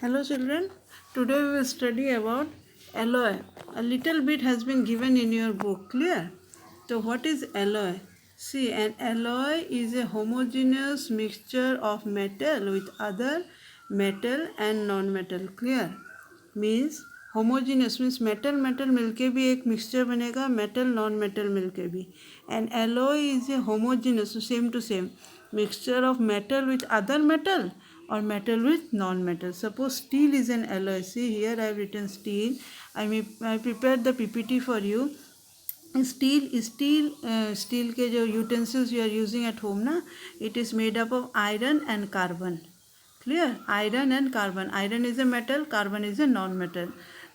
Hello children, today we will study about alloy. A little bit has been given in your book, clear? So what is alloy? See, an alloy is a homogeneous mixture of metal with other metal and non-metal, clear? Means homogeneous means metal metal मिलके भी एक mixture बनेगा, metal non metal मिलके भी. And alloy is a homogeneous, same to same mixture of metal with other metal or metal with non-metal. Suppose steel is an alloy. See here I have written steel. I prepared the PPT for you. Steel के जो utensils you are using at home ना, it is made up of iron and carbon. Clear? Iron and carbon. Iron is a metal, carbon is a non-metal.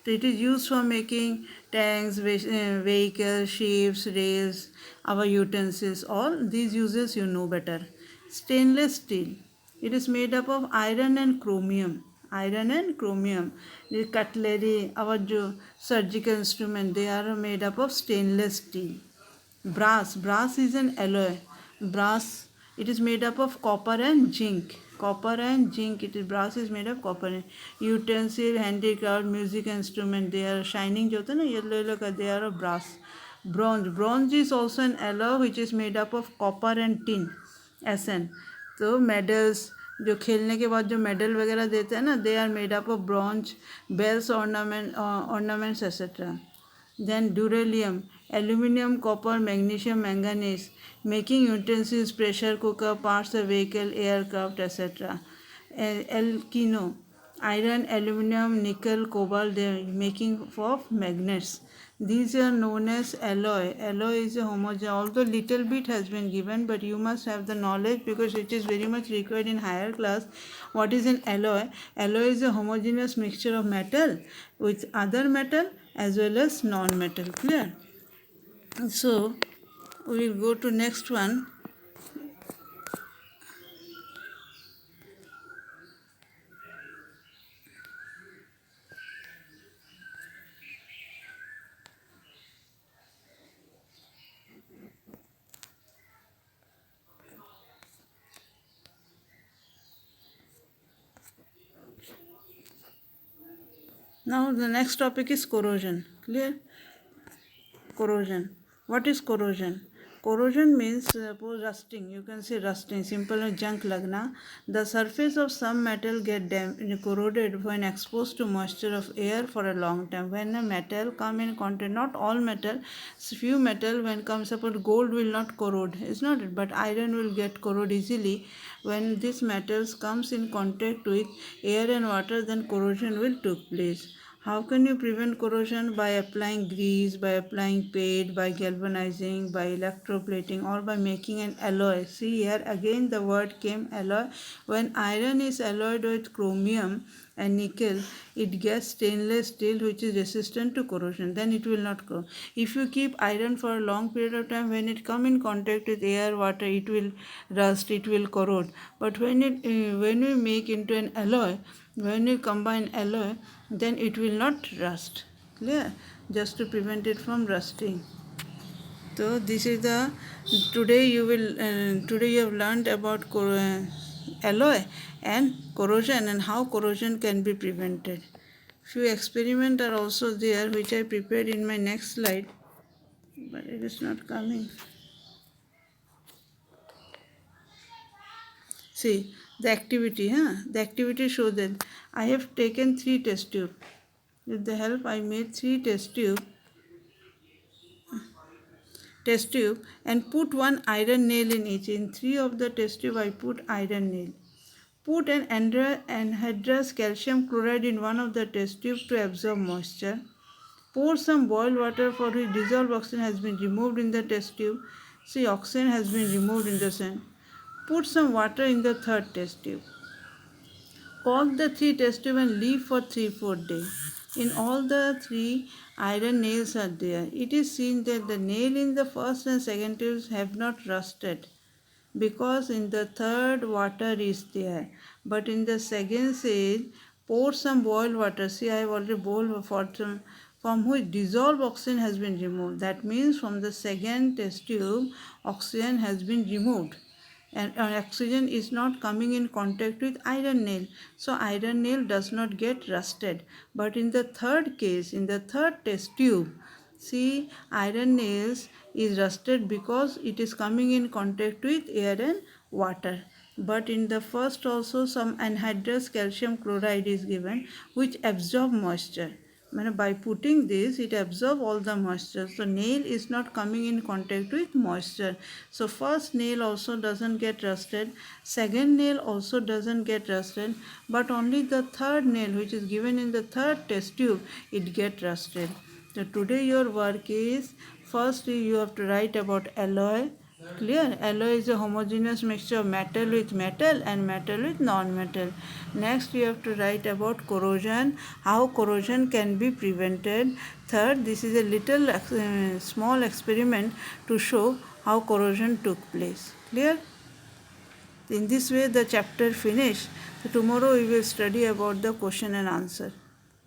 So it is used for making tanks, vehicles, ships, rails, our utensils. All these uses you know better. Stainless steel. It is made up of iron and chromium. Iron and chromium. The cutlery, our surgical instrument, they are made up of stainless steel. Brass. Brass is an alloy. Brass, it is made up of copper and zinc. Copper and zinc. Brass is made of copper and utensil, handicraft, music instrument. They are shining. जो होता है ना yellow yellow का, they are of brass. Bronze. Bronze is also an alloy which is made up of copper and tin. SN. तो medals, जो खेलने के बाद जो मेडल वगैरह देते हैं ना, they are made up of bronze. Bells, ornaments, etc. Then duralium, aluminium, copper, magnesium, manganese, making utensils, pressure cooker, parts of vehicle, aircraft, etc. Alkino, iron, aluminium, nickel, cobalt, they are making of magnets. These are known as alloy. Alloy is a homogeneous, although little bit has been given, but you must have the knowledge because it is very much required in higher class. What is an alloy? Alloy is a homogeneous mixture of metal with other metal as well as non-metal. Clear? So we will go to next one. Now the next topic is corrosion. Clear? Corrosion. What is corrosion? Corrosion means suppose rusting. You can say rusting. Simple as junk lagna. The surface of some metal get corroded when exposed to moisture of air for a long time. When a metal come in contact, not all metal, few metal when comes suppose gold will not corrode, is not it? But iron will get corrode easily. When these metals comes in contact with air and water, then corrosion will take place. How can you prevent corrosion? By applying grease, by applying paint, by galvanizing, by electroplating, or by making an alloy. See here again the word came alloy. When iron is alloyed with chromium and nickel, it gets stainless steel which is resistant to corrosion. Then it will not corrode. If you keep iron for a long period of time, when it come in contact with air, water, it will rust, it will corrode. But when we make into an alloy, when you combine alloy, then it will not rust. Clear? Just to prevent it from rusting. So this is the today you have learned about alloy and corrosion and how corrosion can be prevented. Few experiments are also there which I prepared in my next slide, but it is not coming. See the activity, The activity shows that I have taken 3 test tubes. With the help I made 3 test tube and put one iron nail in each. In 3 of the test tube I put iron nail. Put an anhydrous calcium chloride in one of the test tubes to absorb moisture. Pour some boiled water for which dissolved oxygen has been removed in the test tube. See, oxygen has been removed in the sand. Put some water in the third test tube. Cork the 3 test tubes and leave for 3-4 days. In all the 3 iron nails are there. It is seen that the nail in the first and second tubes have not rusted because in the third water is there. But in the second says pour some boiled water. See, I have already boiled water from which dissolved oxygen has been removed. That means from the second test tube oxygen has been removed. and oxygen is not coming in contact with iron nail, so iron nail does not get rusted. But in the third case, in the third test tube, see, iron nails is rusted because it is coming in contact with air and water. But in the first also some anhydrous calcium chloride is given which absorb moisture. By putting this, it absorbs all the moisture. So nail is not coming in contact with moisture. So first nail also doesn't get rusted. Second nail also doesn't get rusted. But only the third nail, which is given in the third test tube, it get rusted. So today your work is, first you have to write about alloy. Clear? Alloy is a homogeneous mixture of metal with metal and metal with non-metal. Next you have to write about corrosion, how corrosion can be prevented. Third, this is a little small experiment to show how corrosion took place. Clear? In this way the chapter finished. So tomorrow we will study about the question and answer.